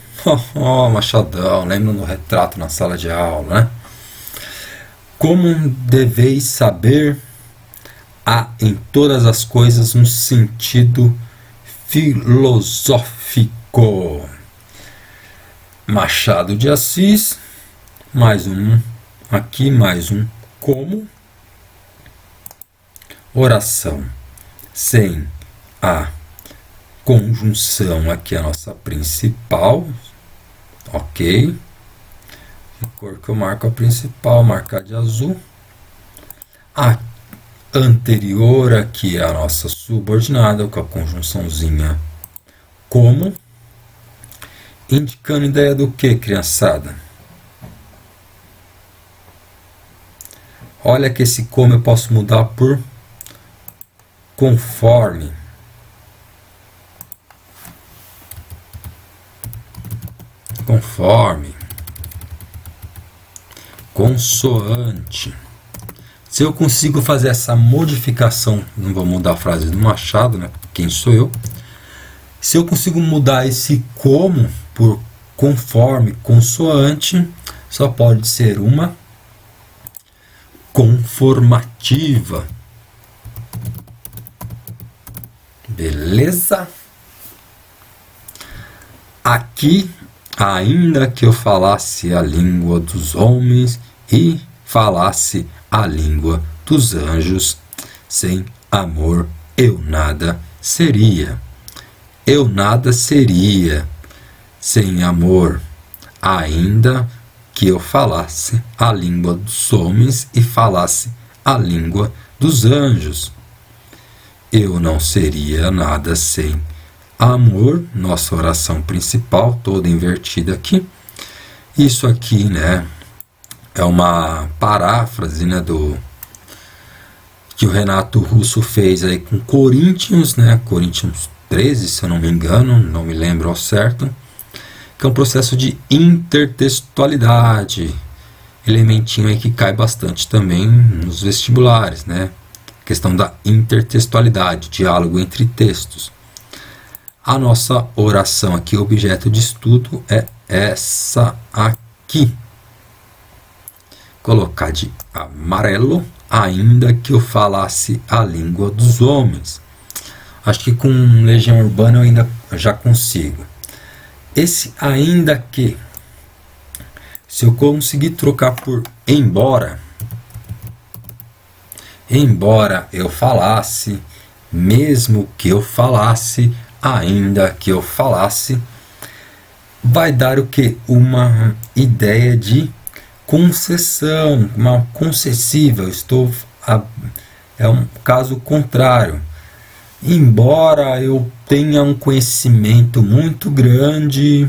Machadão, lembra no retrato na sala de aula, né? Como deveis saber, há em todas as coisas um sentido filosófico. Machado de Assis, mais um aqui, mais um como. Oração sem a conjunção aqui, a nossa principal, ok? A cor que eu marco a principal, marcar de azul. A anterior aqui é a nossa subordinada, com a conjunçãozinha como. Indicando ideia do que, criançada? Olha que esse como eu posso mudar por conforme. Conforme. Consoante. Se eu consigo fazer essa modificação, não vou mudar a frase do Machado, né? Quem sou eu? Se eu consigo mudar esse como por conforme, consoante, só pode ser uma conformativa. Beleza? Aqui, ainda que eu falasse a língua dos homens e falasse a língua dos anjos, sem amor eu nada seria. Eu nada seria sem amor, ainda que eu falasse a língua dos homens e falasse a língua dos anjos. Eu não seria nada sem amor. Nossa oração principal, toda invertida aqui. Isso aqui, né, é uma paráfrase, né, que o Renato Russo fez aí com Coríntios, né, Coríntios 13, se eu não me engano, não me lembro ao certo, que é um processo de intertextualidade, elementinho aí que cai bastante também nos vestibulares, né, questão da intertextualidade, diálogo entre textos. A nossa oração aqui, objeto de estudo, é essa aqui. Colocar de amarelo, ainda que eu falasse a língua dos homens. Acho que com Legião Urbana eu ainda já consigo. Esse ainda que, se eu conseguir trocar por embora eu falasse, mesmo que eu falasse, ainda que eu falasse, vai dar o que? Uma ideia de concessão, uma concessiva. É um caso contrário. Embora eu tenha um conhecimento muito grande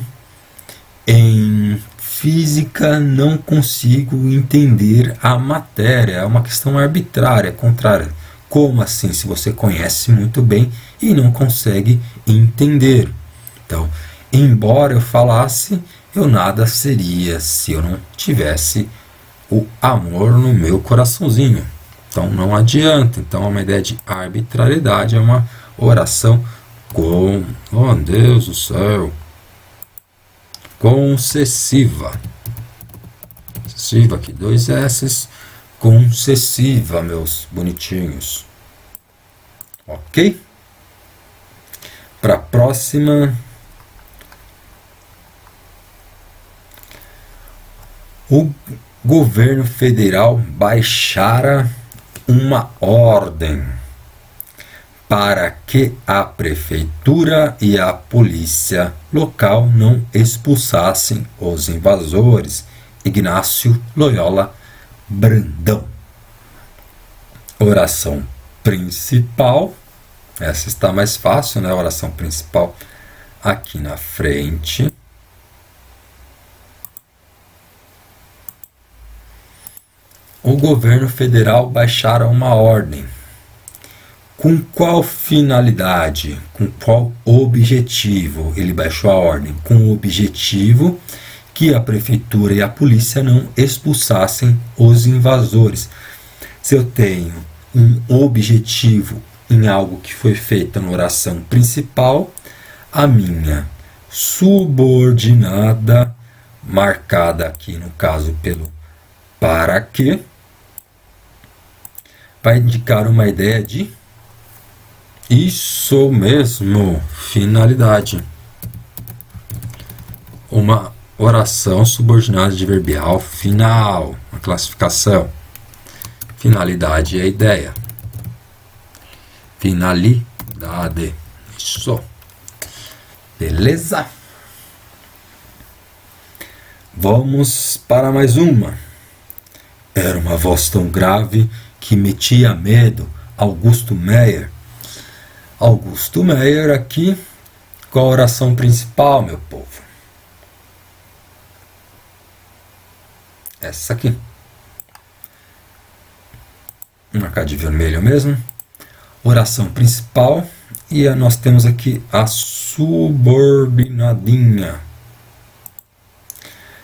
em física, não consigo entender a matéria. É uma questão arbitrária, contrária. Como assim, se você conhece muito bem e não consegue entender? Então, embora eu falasse, eu nada seria se eu não tivesse o amor no meu coraçãozinho. Então não adianta. Então é uma ideia de arbitrariedade, é uma oração com, oh Deus do céu, concessiva. Concessiva aqui, 2 S's, concessiva, meus bonitinhos. Ok? Para a próxima. Governo federal baixara uma ordem para que a prefeitura e a polícia local não expulsassem os invasores. Ignácio Loyola Brandão. Oração principal. Essa está mais fácil, né? A oração principal aqui na frente. O governo federal baixara uma ordem. Com qual finalidade? Com qual objetivo ele baixou a ordem? Com o objetivo que a prefeitura e a polícia não expulsassem os invasores. Se eu tenho um objetivo em algo que foi feito na oração principal, a minha subordinada, marcada aqui no caso pelo para que, vai indicar uma ideia de isso mesmo, finalidade. Uma oração subordinada adverbial final, uma classificação. Finalidade é a ideia. Finalidade. Isso. Beleza? Vamos para mais uma. Era uma voz tão grave que metia medo. Augusto Meyer. Augusto Meyer aqui, qual a oração principal, meu povo? Essa aqui. Vou marcar de vermelho mesmo. Oração principal. E nós temos aqui a subordinadinha.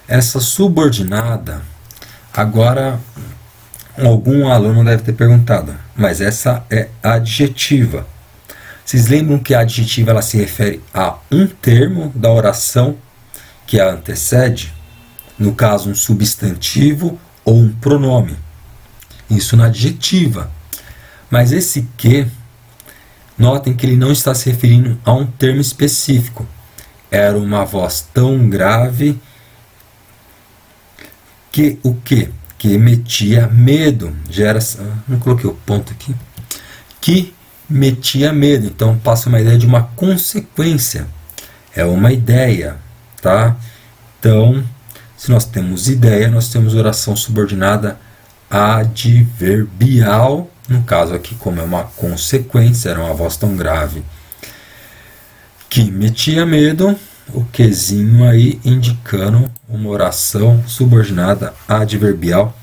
Essa subordinada, agora algum aluno deve ter perguntado, mas essa é adjetiva. Vocês lembram que a adjetiva ela se refere a um termo da oração que a antecede? No caso, um substantivo ou um pronome. Isso na adjetiva. Mas esse que, notem que ele não está se referindo a um termo específico. Era uma voz tão grave que o quê? Que metia medo. Não coloquei o ponto aqui. Que metia medo. Então passa uma ideia de uma consequência. É uma ideia, tá? Então, se nós temos ideia, nós temos oração subordinada adverbial. No caso aqui, como é uma consequência, era uma voz tão grave que metia medo, o quezinho aí indicando uma oração subordinada adverbial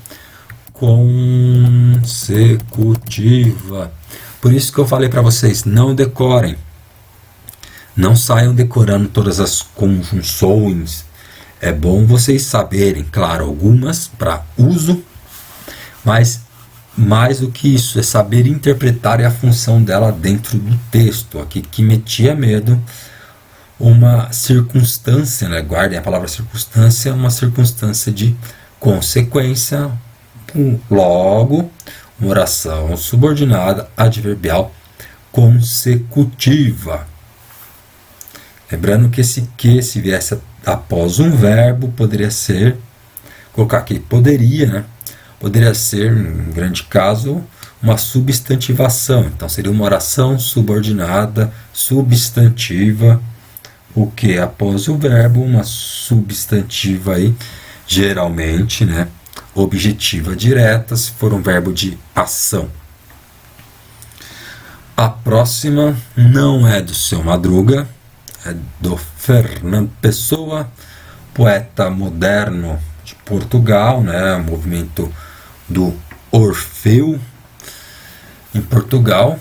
consecutiva. Por isso que eu falei para vocês, não decorem. Não saiam decorando todas as conjunções. É bom vocês saberem, claro, algumas para uso, mas mais do que isso, é saber interpretar a função dela dentro do texto. Aqui, que metia medo, uma circunstância, né? Guardem a palavra circunstância, uma circunstância de consequência, logo, uma oração subordinada adverbial consecutiva. Lembrando que esse que, se viesse após um verbo, poderia ser, colocar aqui, poderia, né? Poderia ser, em grande caso, uma substantivação. Então, seria uma oração subordinada, substantiva, o que após o verbo, uma substantiva aí, geralmente, né? Objetiva direta, se for um verbo de ação. A próxima não é do Seu Madruga, é do Fernando Pessoa, poeta moderno de Portugal, né? Movimento do Orfeu em Portugal.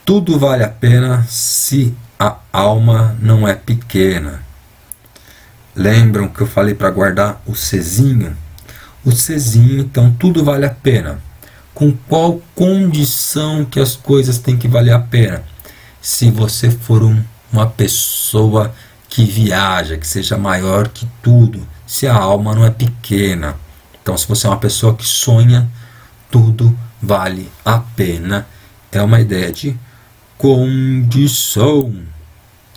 Tudo vale a pena se a alma não é pequena. Lembram que eu falei para guardar o Czinho? O Czinho, então, tudo vale a pena. Com qual condição que as coisas têm que valer a pena? Se você for uma pessoa que viaja, que seja maior que tudo, se a alma não é pequena. Então, se você é uma pessoa que sonha, tudo vale a pena. É uma ideia de condição,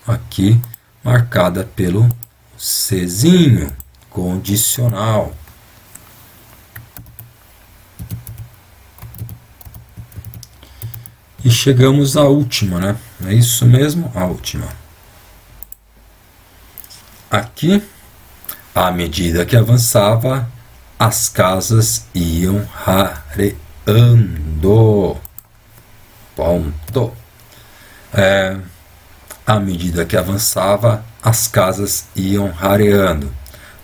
aqui marcada pelo Czinho, condicional. E chegamos à última, né? É isso mesmo, a última. Aqui, à medida que avançava, as casas iam rareando. Ponto. À medida que avançava, as casas iam rareando.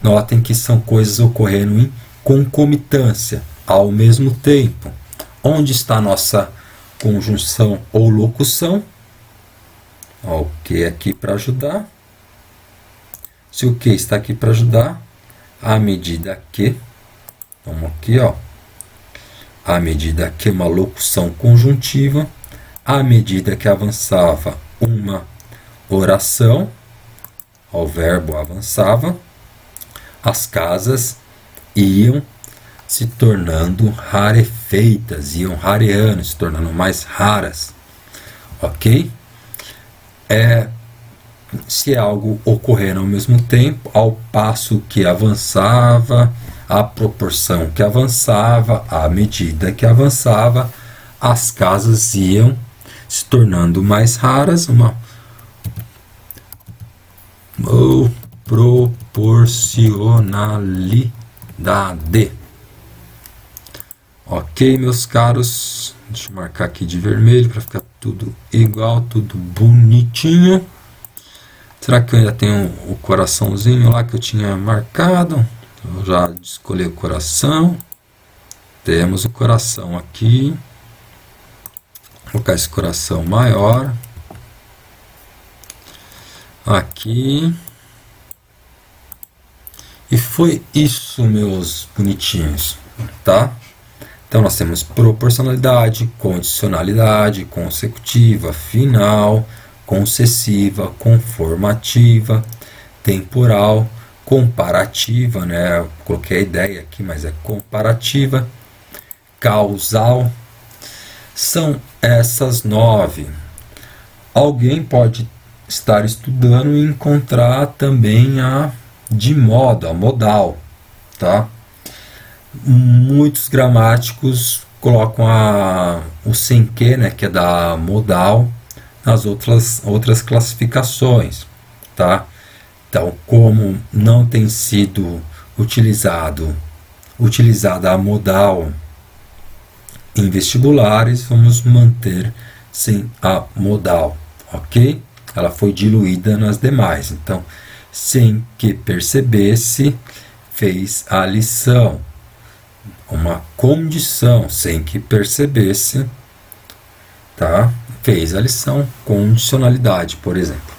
Notem que são coisas ocorrendo em concomitância, ao mesmo tempo. Onde está a nossa conjunção ou locução? O que aqui para ajudar? Se o que está aqui para ajudar, à medida que, vamos aqui, ó, à medida que uma locução conjuntiva, à medida que avançava uma oração, o verbo avançava, as casas iam se tornando rarefeitas, iam rareando, se tornando mais raras, ok? Se algo ocorrendo ao mesmo tempo, ao passo que avançava, à proporção que avançava, à medida que avançava, as casas iam se tornando mais raras, uma proporcionalidade. Ok, meus caros, deixa eu marcar aqui de vermelho para ficar tudo igual, tudo bonitinho. Será que eu ainda tenho o coraçãozinho lá que eu tinha marcado? Eu já escolhi o coração. Temos o coração aqui. Vou colocar esse coração maior. Aqui. E foi isso, meus bonitinhos, tá? Então nós temos proporcionalidade, condicionalidade, consecutiva, final, concessiva, conformativa, temporal, comparativa, né? Eu coloquei a ideia aqui, mas é comparativa, causal. São essas 9. Alguém pode estar estudando e encontrar também a de modo, a modal, tá? Muitos gramáticos colocam o sem que, né, que é da modal, nas outras classificações, tá? Então, como não tem sido utilizada a modal em vestibulares, vamos manter sem a modal, ok? Ela foi diluída nas demais. Então, sem que percebesse, fez a lição. Uma condição, sem que percebesse, tá? Fez a lição, condicionalidade, por exemplo.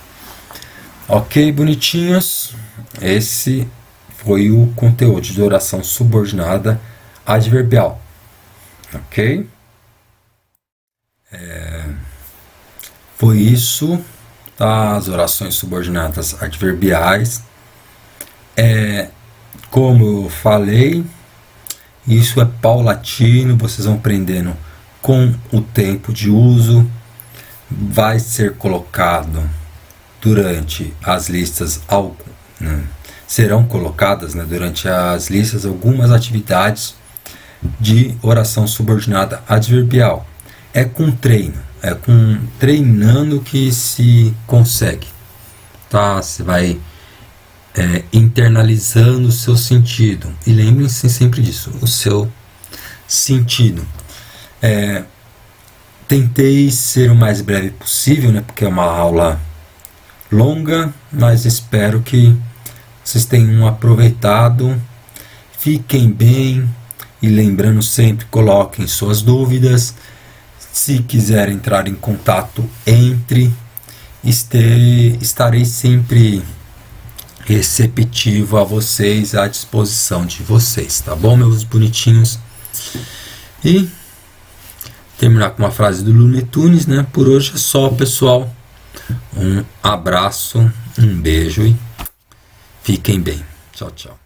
Ok, bonitinhos? Esse foi o conteúdo de oração subordinada adverbial. Ok? Foi isso, tá? As orações subordinadas adverbiais. Como eu falei, isso é paulatino, vocês vão aprendendo com o tempo de uso. Vai ser colocado durante as listas, serão colocadas, né, durante as listas algumas atividades de oração subordinada adverbial. É com treino, é com treinando que se consegue, tá? Você vai internalizando o seu sentido. E lembrem-se sempre disso, o seu sentido. Tentei ser o mais breve possível, né, porque é uma aula longa, mas espero que vocês tenham aproveitado. Fiquem bem e lembrando sempre, coloquem suas dúvidas. Se quiser entrar em contato, estarei sempre receptivo a vocês, à disposição de vocês, tá bom, meus bonitinhos? E terminar com uma frase do Looney Tunes, né? Por hoje é só, pessoal. Um abraço, um beijo e fiquem bem. Tchau, tchau.